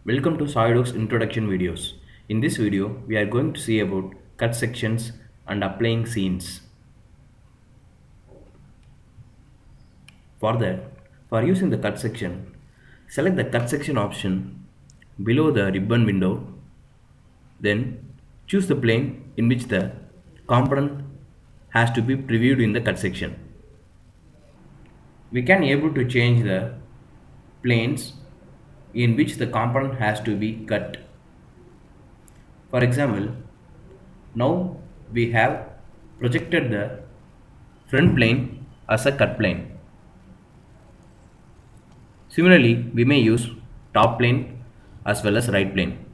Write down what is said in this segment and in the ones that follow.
Welcome to Solidworks introduction videos. In this video, we are going to see about cut sections and applying scenes. For that, for using the cut section, select the cut section option below the ribbon window. Then choose the plane in which the component has to be previewed in the cut section. We can able to change the planes in which the component has to be cut. For example, now we have projected the front plane as a cut plane. Similarly, we may use top plane as well as right plane.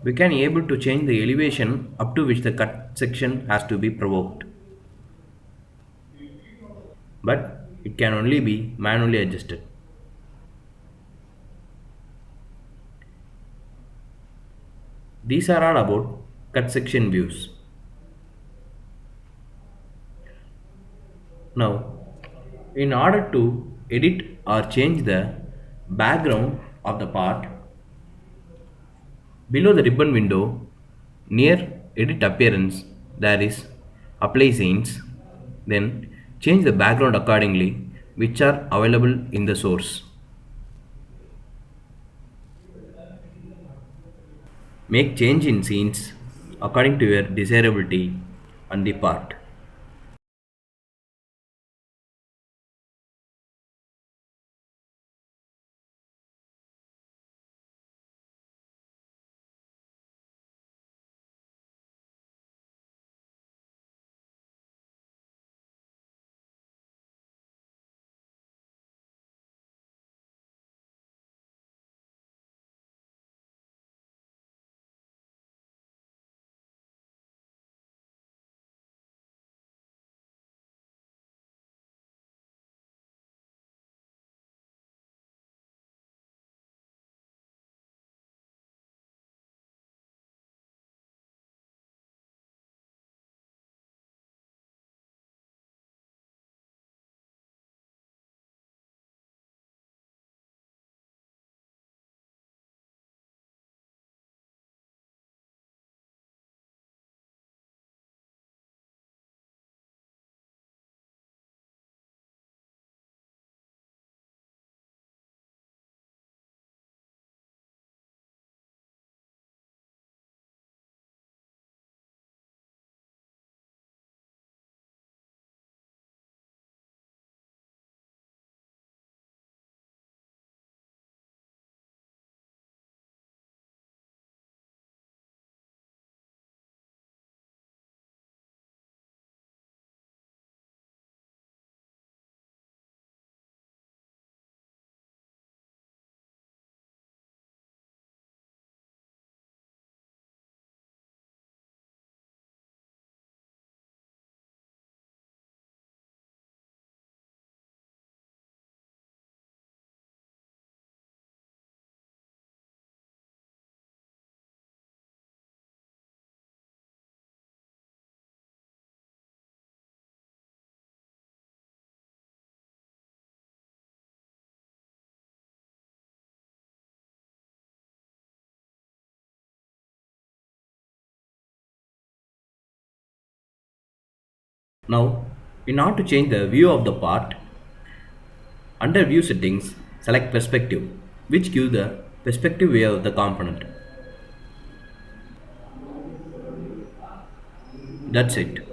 We can able to change the elevation up to which the cut section has to be provoked. But it can only be manually adjusted. These are all about cut section views. Now, in order to edit or change the background of the part, below the ribbon window, near edit appearance, there is apply scenes. Then change the background accordingly, which are available in the source. Make change in scenes according to your desirability on the part. Now, in order to change the view of the part, under view settings, select perspective, which gives the perspective view of the component. That's it.